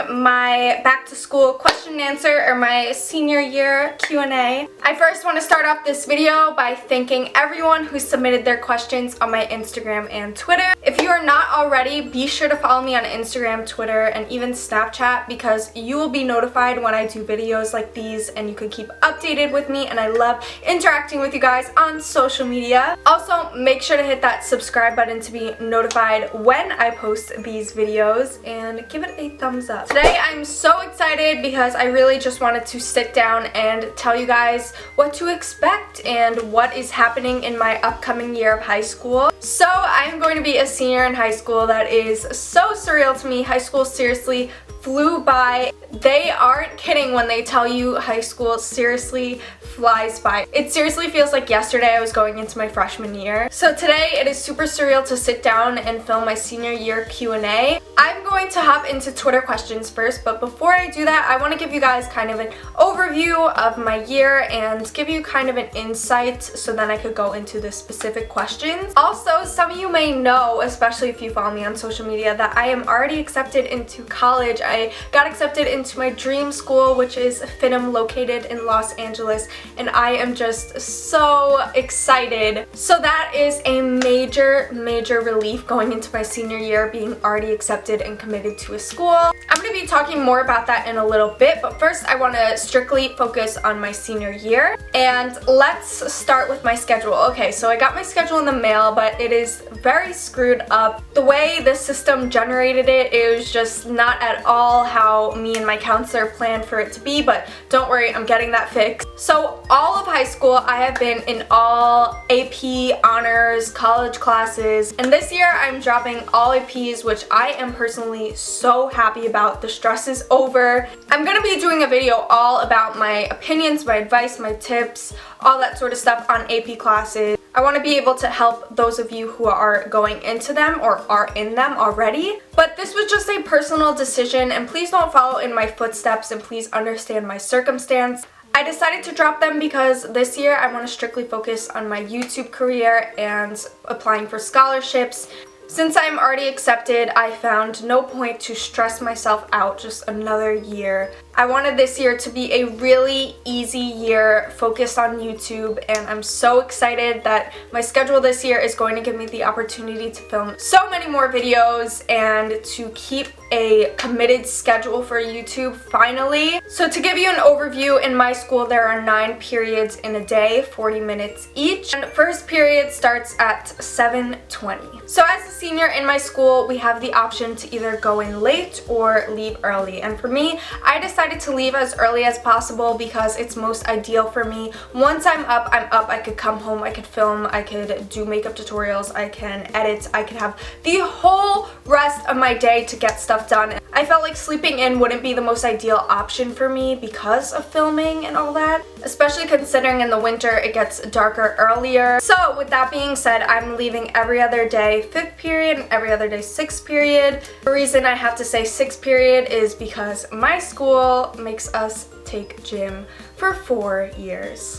my back to school question and answer, or my senior year Q&A. I first want to start off this video by thanking everyone who submitted their questions on my Instagram and Twitter. If you are not already, be sure to follow me on Instagram, Twitter, and even Snapchat, because you will be notified when I do videos like these and you can keep updated with me, and I love interacting with you guys on social media. Also, make sure to hit that subscribe button to be notified when I post these videos, and give it a thumbs up. Today I'm so excited because I really just wanted to sit down and tell you guys what to expect and what is happening in my upcoming year of high school. So I'm going to be a senior in high school. That is so surreal to me. High school seriously flew by. They aren't kidding when they tell you high school seriously flies by. It seriously feels like yesterday I was going into my freshman year. So today it is super surreal to sit down and film my senior year Q&A. I'm going to hop into Twitter questions first, but before I do that, I want to give you guys kind of an overview of my year and give you kind of an insight so then I could go into the specific questions. Also, some of you may know, especially if you follow me on social media, that I am already accepted into college. I got accepted into my dream school, which is FITM, located in Los Angeles, and I am just so excited. So that is a major relief going into my senior year, being already accepted and committed to a school. I'm going to be talking more about that in a little bit, but first I want to strictly focus on my senior year, and let's start with my schedule. Okay, so I got my schedule in the mail, but it is very screwed up. The way the system generated it, it was just not at all how me and my counselor planned for it to be, but don't worry, I'm getting that fixed. So all of high school I have been in all AP, honors, college classes, and this year I'm dropping all APs, which I am personally so happy about. The stress is over. I'm gonna be doing a video all about my opinions, my advice, my tips, all that sort of stuff on AP classes. I want to be able to help those of you who are going into them or are in them already. But this was just a personal decision, and please don't follow in my footsteps, and please understand my circumstance. I decided to drop them because this year I want to strictly focus on my YouTube career and applying for scholarships. Since I'm already accepted, I found no point to stress myself out just another year. I wanted this year to be a really easy year focused on YouTube, and I'm so excited that my schedule this year is going to give me the opportunity to film so many more videos and to keep a committed schedule for YouTube finally. So to give you an overview, in my school there are 9 periods in a day, 40 minutes each, and first period starts at 7:20. So as a senior in my school, we have the option to either go in late or leave early, and for me, I decided to leave as early as possible because it's most ideal for me. Once I'm up, I could come home, I could film, I could do makeup tutorials, I can edit, I could have the whole rest of my day to get stuff done. I felt like sleeping in wouldn't be the most ideal option for me because of filming and all that, especially considering in the winter it gets darker earlier. So with that being said, I'm leaving every other day 5th period and every other day 6th period. The reason I have to say 6th period is because my school makes us take gym for 4 years.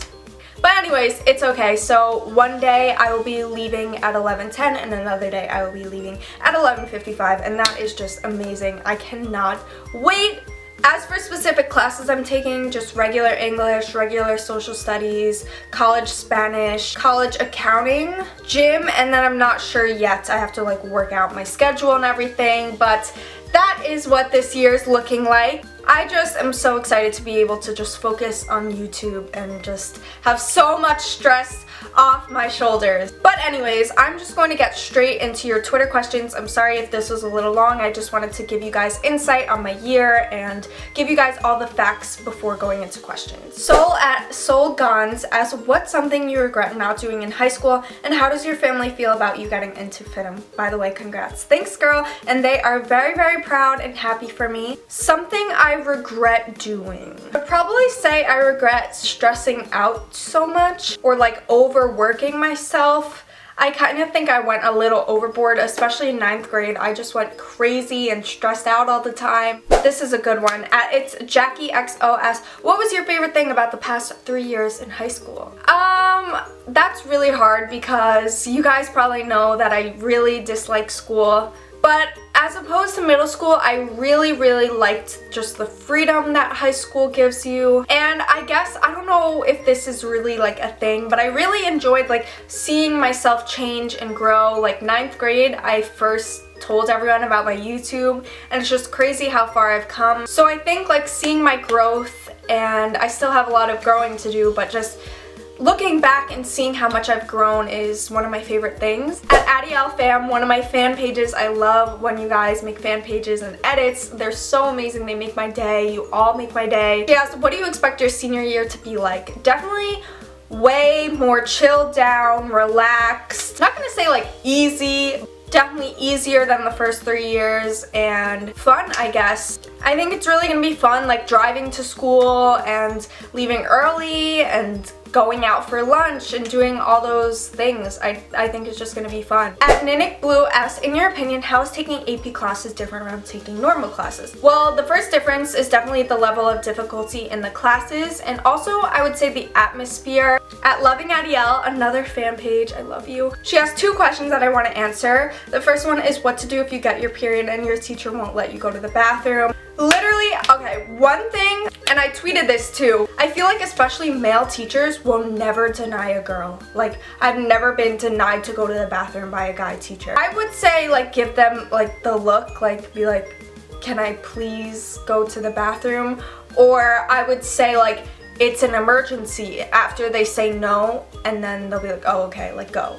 But anyways, it's okay. So one day I will be leaving at 11:10 and another day I will be leaving at 11:55, and that is just amazing. I cannot wait. As for specific classes I'm taking, just regular English, regular social studies, college Spanish, college accounting, gym, and then I'm not sure yet. I have to like work out my schedule and everything, but that is what this year is looking like. I just am so excited to be able to just focus on YouTube and just have so much stress off my shoulders. But anyways, I'm just going to get straight into your Twitter questions. I'm sorry if this was a little long. I just wanted to give you guys insight on my year and give you guys all the facts before going into questions. Soul at Soul Gons asks, what's something you regret not doing in high school, and how does your family feel about you getting into FITM? By the way, congrats. Thanks, girl. And they are very proud and happy for me. Something I regret doing. I'd probably say I regret stressing out so much or like overworking myself. I kind of think I went a little overboard, especially in 9th grade. I just went crazy and stressed out all the time. This is a good one. It's Jackie XO asks, what was your favorite thing about the past 3 years in high school? That's really hard because you guys probably know that I really dislike school. But As opposed to middle school, I really liked just the freedom that high school gives you. And I guess, I don't know if this is really like a thing, but I really enjoyed like seeing myself change and grow. Like 9th grade, I first told everyone about my YouTube, and it's just crazy how far I've come. So I think like seeing my growth, and I still have a lot of growing to do, but just looking back and seeing how much I've grown is one of my favorite things. At Adyel Fam, one of my fan pages, I love when you guys make fan pages and edits. They're so amazing. They make my day. You all make my day. She asked, what do you expect your senior year to be like? Definitely way more chilled down, relaxed. Not gonna say like easy, definitely easier than the first 3 years, and fun, I guess. I think it's really gonna be fun, like driving to school and leaving early and going out for lunch and doing all those things. I think it's just gonna be fun. At Ninic Blue asks, in your opinion, how is taking AP classes different from taking normal classes? Well, the first difference is definitely the level of difficulty in the classes, and also I would say the atmosphere. At Loving Adyel, another fan page, I love you. She has 2 questions that I want to answer. The first one is what to do if you get your period and your teacher won't let you go to the bathroom. Literally, okay, one thing, and I tweeted this too, I feel like especially male teachers will never deny a girl. Like, I've never been denied to go to the bathroom by a guy teacher. I would say, like, give them, like, the look, like, be like, can I please go to the bathroom? Or I would say, like, it's an emergency after they say no, and then they'll be like, oh, okay, like, go.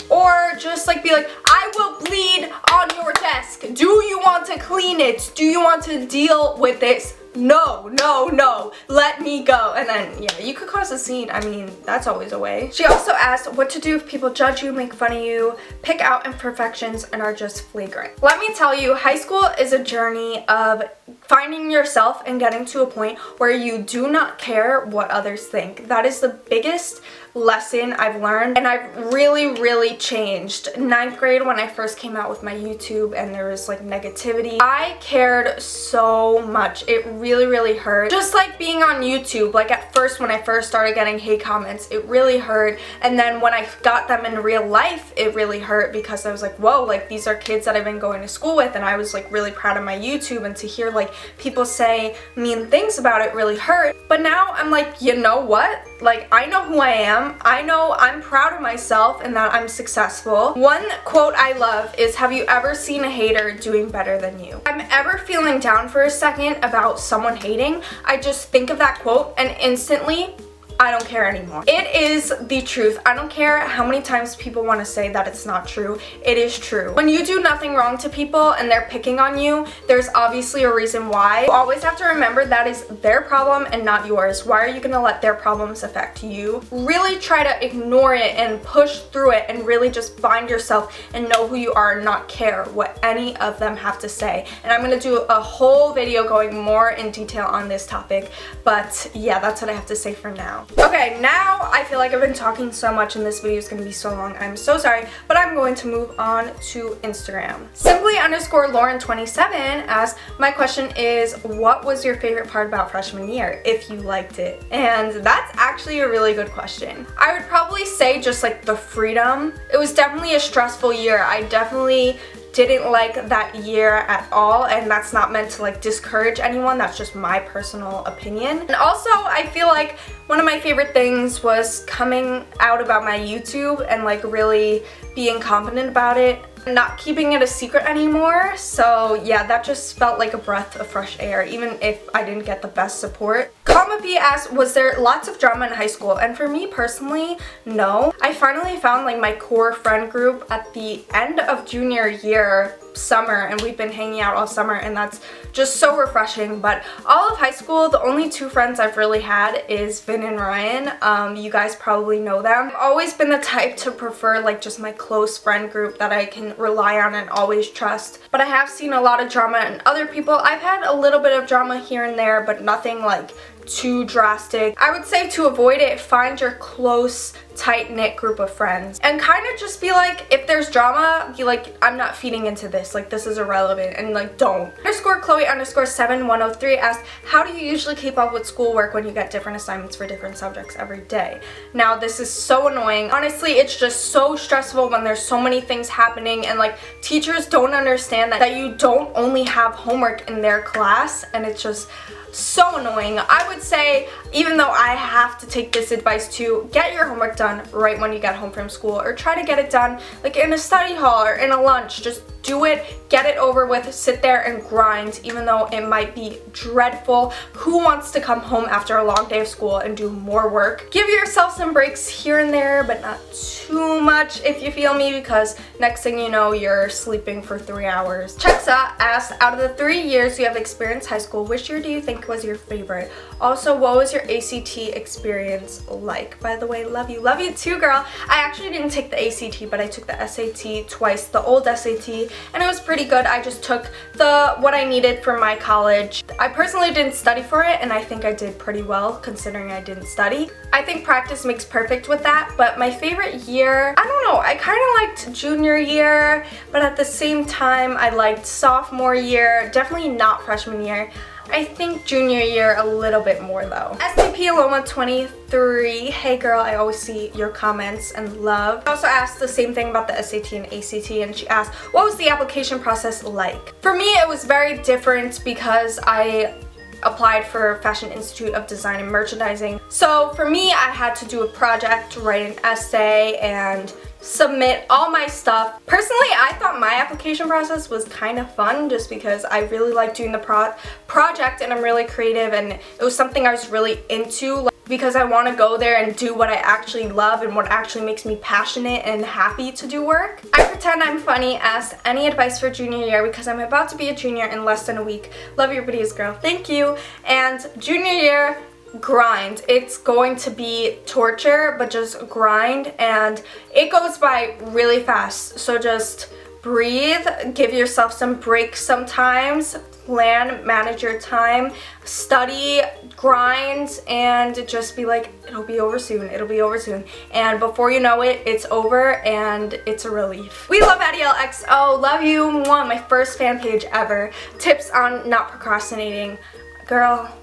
Or just like be like, I will bleed on your desk. Do you want to clean it? Do you want to deal with this? No, no, no, let me go. And then, yeah, you could cause a scene. I mean, that's always a way. She also asked what to do if people judge you, make fun of you, pick out imperfections, and are just flagrant. Let me tell you, high school is a journey of finding yourself and getting to a point where you do not care what others think. That is the biggest lesson I've learned, and I've really changed. 9th grade, when I first came out with my YouTube and there was like negativity, I cared so much. It really hurt. Just like being on YouTube, like at first when I first started getting hate comments, it really hurt, and then when I got them in real life, it really hurt because I was like, whoa, like these are kids that I've been going to school with, and I was like really proud of my YouTube, and to hear like people say mean things about it really hurt. But now I'm like, you know what? Like, I know who I am. I know I'm proud of myself and that I'm successful. One quote I love is, have you ever seen a hater doing better than you? If I'm ever feeling down for a second about someone hating, I just think of that quote and instantly I don't care anymore. It is the truth. I don't care how many times people want to say that it's not true. It is true. When you do nothing wrong to people and they're picking on you, there's obviously a reason why. You always have to remember that is their problem and not yours. Why are you going to let their problems affect you? Really try to ignore it and push through it and really just find yourself and know who you are and not care what any of them have to say. And I'm going to do a whole video going more in detail on this topic, but yeah, that's what I have to say for now. Okay, now I feel like I've been talking so much and this video is going to be so long. I'm so sorry, but I'm going to move on to Instagram. Simply_Lauren27 asks, my question is, what was your favorite part about freshman year, if you liked it? And that's actually a really good question. I would probably say just like the freedom. It was definitely a stressful year. I definitely didn't like that year at all, and that's not meant to like discourage anyone, that's just my personal opinion. And also I feel like one of my favorite things was coming out about my YouTube and like really being confident about it, not keeping it a secret anymore. So yeah, that just felt like a breath of fresh air, even if I didn't get the best support. Comma P asks, was there lots of drama in high school? And for me personally, no. I finally found like my core friend group at the end of junior year, summer, and we've been hanging out all summer, and that's just so refreshing. But all of high school, the only 2 friends I've really had is Vin and Ryan. You guys probably know them. I've always been the type to prefer like just my close friend group that I can rely on and always trust. But I have seen a lot of drama in other people. I've had a little bit of drama here and there, but nothing like too drastic. I would say to avoid it, find your close tight-knit group of friends, and kind of just be like, if there's drama, be like, I'm not feeding into this, like this is irrelevant, and like don't. _Chloe_7103 asked, how do you usually keep up with schoolwork when you get different assignments for different subjects every day? Now this is so annoying. Honestly, it's just so stressful when there's so many things happening, and like teachers don't understand that you don't only have homework in their class, and it's just so annoying. I would say, even though I have to take this advice to get your homework done right when you get home from school, or try to get it done like in a study hall or in a lunch. Just do it, get it over with, sit there and grind, even though it might be dreadful. Who wants to come home after a long day of school and do more work? Give yourself some breaks here and there, but not too much, if you feel me, because next thing you know, you're sleeping for 3 hours. Chexa asked, out of the 3 years you have experienced high school, which year do you think was your favorite? Also, what was your ACT experience like? By the way, love you too, girl. I actually didn't take the ACT, but I took the SAT twice, the old SAT, and it was pretty good. I just took what I needed for my college. I personally didn't study for it, and I think I did pretty well considering I didn't study. I think practice makes perfect with that, but my favorite year, I don't know, I kind of liked junior year, but at the same time I liked sophomore year, definitely not freshman year. I think junior year a little bit more though. SCP Aloma 23, hey girl, I always see your comments and love. I also asked the same thing about the SAT and ACT, and she asked, what was the application process like? For me, it was very different because I applied for Fashion Institute of Design and Merchandising. So for me, I had to do a project, write an essay, and submit all my stuff. Personally, I thought my application process was kind of fun just because I really like doing the project, and I'm really creative, and it was something I was really into, because I want to go there and do what I actually love and what actually makes me passionate and happy to do work. I Pretend I'm Funny asked, any advice for junior year, because I'm about to be a junior in less than a week. Love your videos, girl. Thank you. And junior year, grind. It's going to be torture, but just grind, and it goes by really fast. So just breathe, give yourself some breaks sometimes, plan, manage your time, study, grind, and just be like, it'll be over soon, it'll be over soon. And before you know it, it's over, and it's a relief. We love adyeljuergensenxo, love you, mwah, my first fan page ever. Tips on not procrastinating. Girl,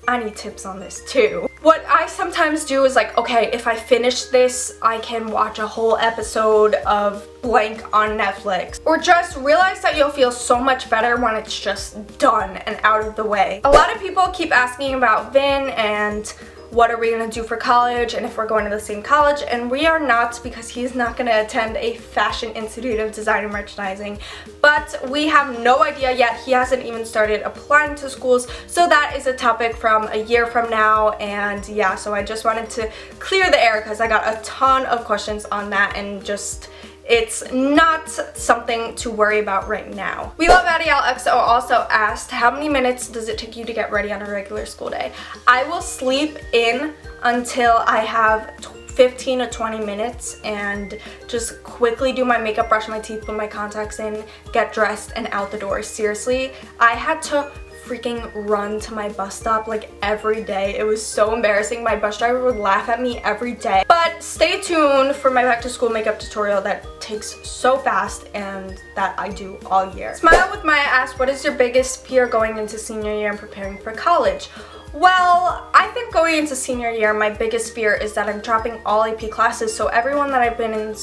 I need tips on this too. What I sometimes do is like, okay, if I finish this, I can watch a whole episode of blank on Netflix. Or just realize that you'll feel so much better when it's just done and out of the way. A lot of people keep asking about Vin and what are we gonna do for college, and if we're going to the same college, and we are not, because he's not gonna attend a Fashion Institute of Design and Merchandising. But we have no idea yet. He hasn't even started applying to schools, so that is a topic from a year from now. And yeah, so I just wanted to clear the air because I got a ton of questions on that, and just it's not something to worry about right now. We love adyeljuergensenxo also asked, how many minutes does it take you to get ready on a regular school day? I will sleep in until I have 15 to 20 minutes and just quickly do my makeup, brush my teeth, put my contacts in, get dressed, and out the door. Seriously, I had to freaking run to my bus stop like every day. It was so embarrassing. My bus driver would laugh at me every day. But stay tuned for my back to school makeup tutorial that takes so fast and that I do all year. Smile with Maya asked, what is your biggest fear going into senior year and preparing for college? Well, I think going into senior year, my biggest fear is that I'm dropping all AP classes. So everyone that I've been in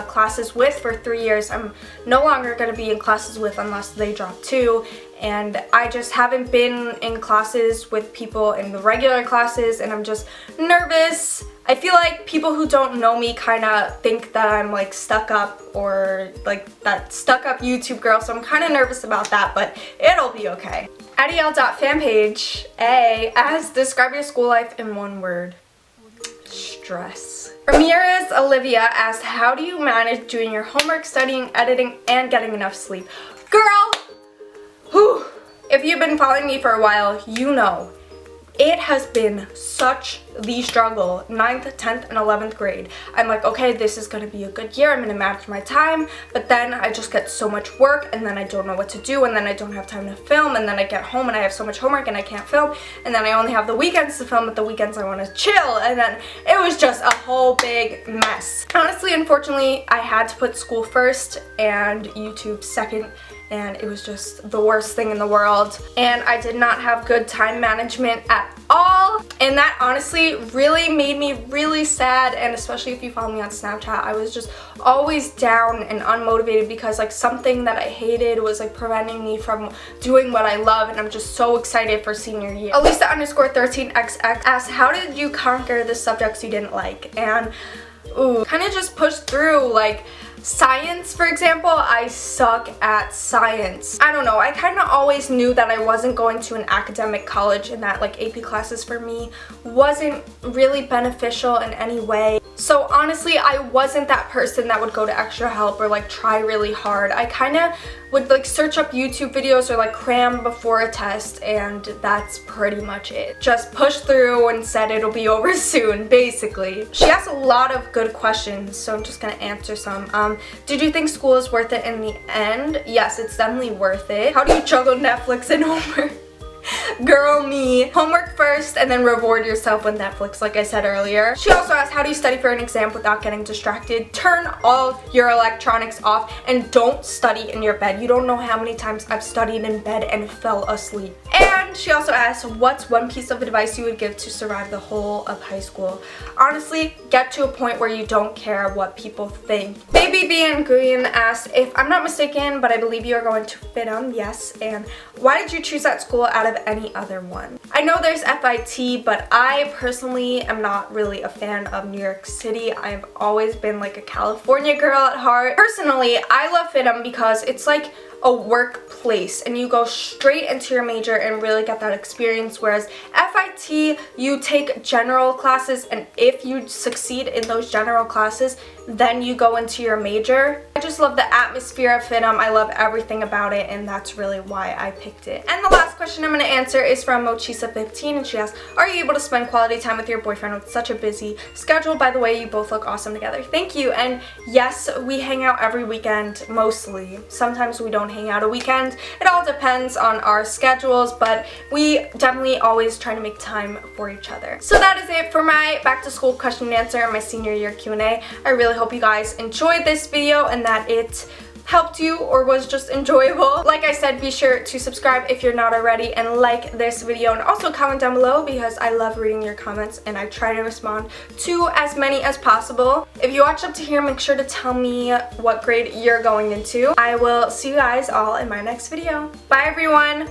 classes with for 3 years, I'm no longer going to be in classes with unless they drop too. And I just haven't been in classes with people in the regular classes, and I'm just nervous. I feel like people who don't know me kind of think that I'm like stuck up, or like that stuck up YouTube girl, so I'm kind of nervous about that, but it'll be okay. Adyel.fanpage as describe your school life in one word. Stress. Ramirez Olivia asked, how do you manage doing your homework, studying, editing, and getting enough sleep? Girl! Whew. If you've been following me for a while, you know It has been such the struggle. 9th, 10th, and 11th grade. I'm like, okay, this is gonna be a good year. I'm gonna manage my time. But then I just get so much work, and then I don't know what to do, and then I don't have time to film, and then I get home and I have so much homework and I can't film, and then I only have the weekends to film, but the weekends I want to chill, and then it was just a whole big mess. Honestly, unfortunately, I had to put school first and YouTube second, and it was just the worst thing in the world, and I did not have good time management at all, and that honestly really made me really sad. And especially if you follow me on Snapchat, I was just always down and unmotivated because like something that I hated was like preventing me from doing what I love, and I'm just so excited for senior year. Elisa_13xx asked, how did you conquer the subjects you didn't like? And kind of just pushed through. Like science, for example, I suck at science. I don't know, I kind of always knew that I wasn't going to an academic college and that like AP classes for me wasn't really beneficial in any way. So honestly, I wasn't that person that would go to extra help or like try really hard. I kind of would like search up YouTube videos or like cram before a test, and that's pretty much it. Just push through and said it'll be over soon, basically. She asked a lot of good questions, so I'm just gonna answer some. Did you think school is worth it in the end? Yes, it's definitely worth it. How do you juggle Netflix and homework? Girl, me. Homework first and then reward yourself with Netflix, like I said earlier. She also asked, how do you study for an exam without getting distracted? Turn all your electronics off and don't study in your bed. You don't know how many times I've studied in bed and fell asleep. And she also asked, what's one piece of advice you would give to survive the whole of high school? Honestly, get to a point where you don't care what people think. Baby B and Nguyen asked, if I'm not mistaken, but I believe you are going to FITM, yes, and why did you choose that school out of any other one? I know there's FIT, but I personally am not really a fan of New York City. I've always been like a California girl at heart. Personally, I love FITM because it's like a workplace and you go straight into your major and really get that experience, whereas FIT, you take general classes, and if you succeed in those general classes, then you go into your major. I just love the atmosphere of FITM. I love everything about it, and that's really why I picked it. And the last question I'm going to answer is from Mochisa15, and she asks, are you able to spend quality time with your boyfriend with such a busy schedule? By the way, you both look awesome together. Thank you. And yes, we hang out every weekend, mostly. Sometimes we don't hang out a weekend. It all depends on our schedules, but we definitely always try to make time for each other. So that is it for my back to school question and answer and my senior year Q&A. I really hope you guys enjoyed this video and that it helped you or was just enjoyable. Like I said, be sure to subscribe if you're not already and like this video, and also comment down below because I love reading your comments and I try to respond to as many as possible. If you watched up to here, make sure to tell me what grade you're going into. I will see you guys all in my next video. Bye everyone!